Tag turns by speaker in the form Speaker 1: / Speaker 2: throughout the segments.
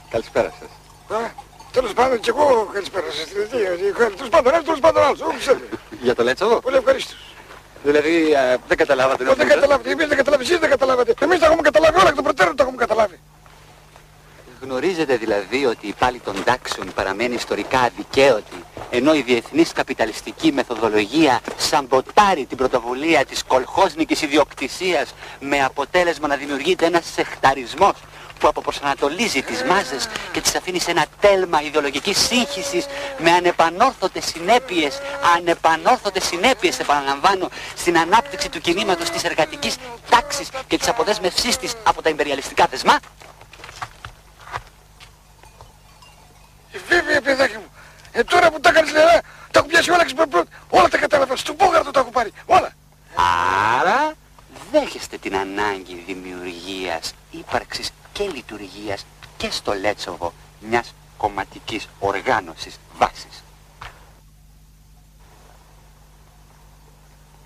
Speaker 1: Καλησπέρα σας.
Speaker 2: Τέλος πάντων και εγώ καλησπέρα σας. Τέλος πάντων ένας, τέλος πάντων άλλος.
Speaker 1: Για το Λέτσοβο.
Speaker 2: Πολύ ευχαρίστως.
Speaker 1: Δηλαδή δεν καταλάβατε.
Speaker 2: Δεν καταλάβατε. Εμείς δεν καταλάβατε. Εσείς δεν καταλάβατε. Εμείς τα έχουμε καταλάβει όλα εκ των προτέρων, τα έχουμε καταλάβει.
Speaker 1: Γνωρίζετε δηλαδή ότι η πάλη των τάξεων παραμένει ιστορικά αδικαίωτη, ενώ η διεθνής καπιταλιστική μεθοδολογία σαμποτάρει την πρωτοβουλία της κολχόσνικης ιδιοκτησίας με αποτέλεσμα να δημιουργείται ένας σεχταρισμός που αποπροσανατολίζει τις μάζες και τις αφήνει σε ένα τέλμα ιδεολογικής σύγχυσης με ανεπανόρθωτες συνέπειες, επαναλαμβάνω, στην ανάπτυξη του κινήματος της εργατικής τάξης και της αποδέσμευσής της από τα ιμπεριαλιστικά θεσμά.
Speaker 2: Βέβαια, παιδάκι μου. Τώρα που τα κάνεις νερά, τα έχω πιάσει όλα όλα τα κατάλαβα. Στον Πόγαρτο τα έχω πάρει. Όλα.
Speaker 1: Άρα δέχεστε την ανάγκη δημιουργίας, ύπαρξης και λειτουργίας και στο Λέτσοβο μιας κομματικής οργάνωσης βάσης.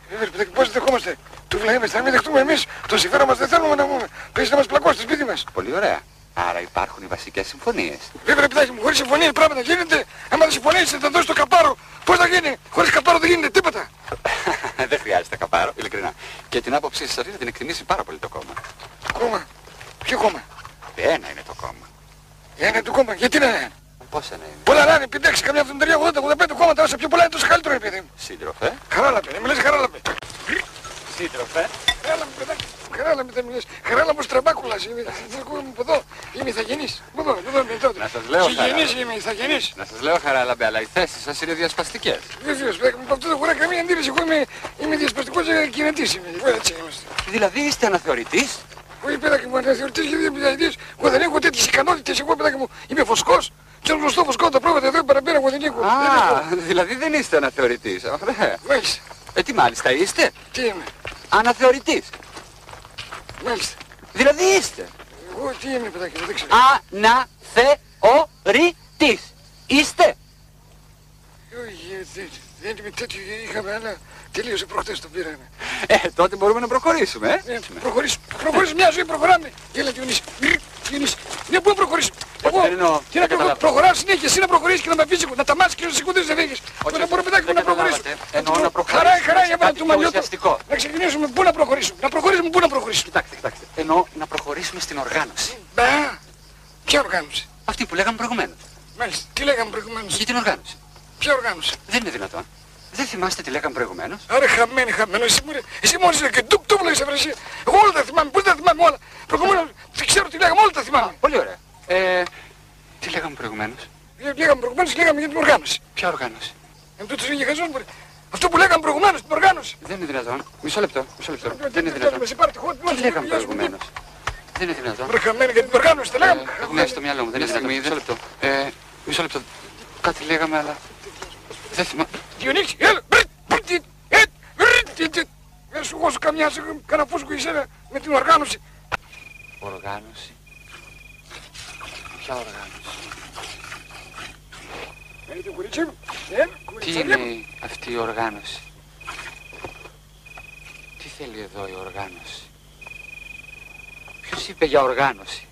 Speaker 2: Βέβαια, παιδάκι, πώς δεχόμαστε. Του βλέμεστε, να μην δεχτούμε εμείς. Το συμφέρον μας δεν θέλουμε να πούμε. Πες να μας πλακώσει στο σπίτι μας.
Speaker 1: Πολύ ωραία. Άρα υπάρχουν οι βασικές συμφωνίες.
Speaker 2: Βέβαια, παιδάκι μου, χωρίς συμφωνίες πράγματα γίνεται. Άμα δεν συμφωνήσεις θα δώσεις το καπάρο. Πώς θα γίνει. Χωρίς καπάρο δεν γίνεται τίποτα.
Speaker 1: Δεν χρειάζεται καπάρο, ειλικρινά. Και την άποψή σας αυτή θα την εκτιμήσει πάρα πολύ το κόμμα.
Speaker 2: Κόμμα. Ποιο κόμμα.
Speaker 1: Ένα είναι το κόμμα.
Speaker 2: Ένα το κόμμα. Γιατί να είναι.
Speaker 1: Πόσα να είναι.
Speaker 2: Πολλά να είναι. 5-6, καμιά 73-80-85 κόμματα. Όσο πιο πολλά είναι τόσο καλύτερο είναι, παιδί μου.
Speaker 1: Σύντροφε.
Speaker 2: Χαράλαπε. Μιλάς χαράλαπε.
Speaker 1: Σύντροφε.
Speaker 2: Χαράλαπε, παιδάκι. Χαράλαπε δεν μιλάς. Χαράλαπος Τραμπάκουλας. Είμαι εδώ. Είμαι ηθαγενής. Εδώ είμαι τότε.
Speaker 1: Να σας λέω
Speaker 2: Συγγενής είμαι, ηθαγενής.
Speaker 1: Να σας λέω Χαράλαμπε, αλλά οι θέσεις σας είναι διασπαστικές.
Speaker 2: Βεβαίως, παιδάκι μου, από αυτό δεν χωράει καμία αντίρρηση. Εγώ είμαι διασπαστικός κινητής. Έτσι είμαστε.
Speaker 1: Δηλαδή είστε αναθεωρητής.
Speaker 2: Όχι, παιδάκι μου, αναθεωρητής για 2 πενταετίες. Εγώ δεν έχω τέτοιες ικανότητες. Εγώ, παιδάκι μου, είμαι φωσκός. Και ένα γνωστό φωσκό τα πρόβατα εδώ παραπέρα εγώ δεν έχω.
Speaker 1: Δηλαδή δεν είστε αναθεωρητής.
Speaker 2: Μάλιστα.
Speaker 1: Τι μάλιστα είστε.
Speaker 2: Τι είμαι.
Speaker 1: Αναθεωρητής.
Speaker 2: Μάλιστα.
Speaker 1: Δηλαδή είστε.
Speaker 2: Εγώ τι είμαι, παιδάκι μου, δεν ξέρω.
Speaker 1: Αναθεωρητής. Είστε.
Speaker 2: Όχι, δεν είμαι τέτοιο, είχαμε ένα, τελείωσε προχτές το πήραμε.
Speaker 1: Τότε μπορούμε να προχωρήσουμε,
Speaker 2: Προχωρήσουμε μια ζωή, προχωράμε. Έλα Διονύση, ναι, πού να προχωρήσουμε. Εγώ, τι να προχωράω συνέχεια, εσύ να προχωρήσεις και να με αφήσεις, να τα μάθεις και να σηκωθείς δεν φύγεις. Δεν μπορώ παιδάκι μου να προχωρήσουμε. Χαρά για μένα του μαλλιώτο. Να ξεκινήσουμε, πού να προχωρήσουμε. Να προχωρήσουμε, πού να προχωρήσουμε.
Speaker 1: Κοιτάξτε, εννοώ να προχωρήσουμε στην οργάνωση.
Speaker 2: Ποια οργάνωση.
Speaker 1: Αυτή που λέγαμε προηγουμένως.
Speaker 2: Μάλιστα, τι λέγαμε προηγουμένως.
Speaker 1: Για την οργάνωση.
Speaker 2: Ποια οργάνωση.
Speaker 1: Δεν είναι δυνατόν. Δεν θυμάστε τι λέγαμε προηγουμένως.
Speaker 2: Άρα χαμένο. Εσύ μόλις λέει και ντουκ λέγεις ευρεσία. Εγώ όλα τα θυμάμαι. Πώς τα θυμάμαι όλα. Προηγουμένως δεν ξέρω τι λέγαμε, όλα τα θυμάμαι.
Speaker 1: Πολύ ωραία. Τι λέγαμε προηγουμένως.
Speaker 2: Λέγαμε για την οργάνωση.
Speaker 1: Ποια οργάνωση.
Speaker 2: Τούτος είναι γεχαζός μπορεί. Αυτό που λέγαμε προηγουμένως, την οργάνωση.
Speaker 1: Δεν είναι δυνατόν. Μισό λεπτό. Δεν είναι δυνατόν. Τι λέγαμε προηγουμένως. Δεν είναι δυνατόν.
Speaker 2: Ρε χαμένη για την οργάνωση, τα λέγαμε.
Speaker 1: Έχουμε στο μυαλό μου. Δεν είναι δυνατόν. Μισό λεπτό. Κάτι λέγαμε αλλά... Δεν θυμάμαι.
Speaker 2: Διονύση, έλα, δεν σου έχω κανένα φούσκο εσένα με την οργάνωση.
Speaker 1: Οργάνωση. Ποια οργάνωση. Τι είναι αυτή η οργάνωση. Τι θέλει εδώ η οργάνωση. Ποιος είπε για οργάνωση.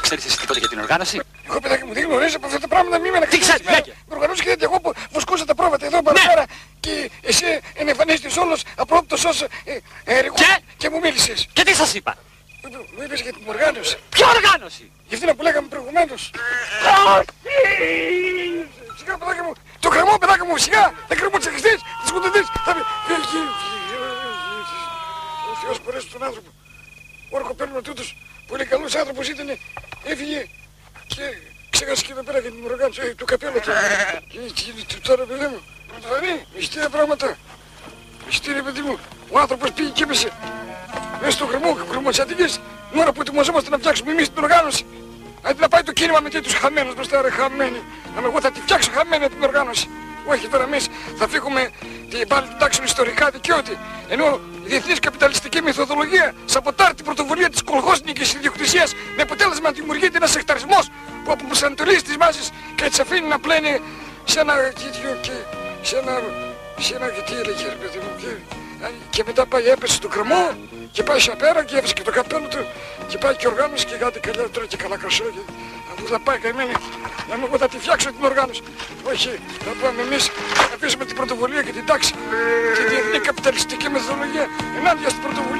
Speaker 1: Ξέρεις εσύ τίποτα για την οργάνωση.
Speaker 2: Εγώ παιδάκι μου δεν γνωρίζω από αυτά τα πράγματα μη με
Speaker 1: Τι ξέρεις λέγε.
Speaker 2: Με οργανώσεις και τέτοια. Εγώ βοσκούσα τα πρόβατα εδώ παραπέρα και εσύ εμφανίστηκες όλος απρόπτος ως και μου μίλησες.
Speaker 1: Και τι σας είπα.
Speaker 2: Μου είπες για την οργάνωση.
Speaker 1: Ποια οργάνωση.
Speaker 2: Για αυτή που λέγαμε προηγουμένως. Σιγά παιδάκι μου. Το κρεμό παιδάκι μου σιγά. Θα κρεμώ τις εξιστές. Τις κουντεντές. Θα πει. Ο Θεός μπορέσει τον άνθρωπο. Όρκο παίρνουμε τούτος. Πολύ καλός άνθρωπος ήταν. Έφυγε. Και ξέχασε και εδώ πέρα για την οργάνωση. Το καπέλο του. Και τώρα παιδί μου. Δηλαδή μυστήρια πράγματα. Μυστήρια παιδί μου. Ο άνθρωπος πήγε και έπεσε. Μέσα στο κρεμό της Αττικής, την ώρα που ετοιμαζόμαστε να φτιάξουμε εμείς την οργάνωση. Αντί να πάει το κίνημα με τέτοιους χαμένους μπροστά, ρε χαμένοι. Εγώ θα τη φτιάξω χαμένη την οργάνωση. Όχι τώρα εμείς θα φύγουμε την πάλι την τάξη ιστορικά δικαιώτη. Ενώ η διεθνής καπιταλιστική μεθοδολογία σαμποτάρει την πρωτοβουλία της κολχόσνικης ιδιοκτησίας με αποτέλεσμα να δημιουργείται ένας σεχταρισμός που αποπροσανατολίζει τις μάσεις και τις αφήνει να πλένει σε ένα τέτοιο και σε ένα τι έλεγε ρε παιδί μου και Και μετά πάει, έπεσε στο κρεμό και πάει σε πέρα και έβρισκε το καπέλο του και πάει και οργάνωση και κάτι καλά, τώρα και καλά κρασό και αφού θα πάει καημένη, να μου θα τη φτιάξω την οργάνωση. Όχι, θα πάμε εμείς να αφήσουμε την πρωτοβουλία και την τάξη, τη διεθνή καπιταλιστική μεθοδολογία ενάντια στην πρωτοβουλία.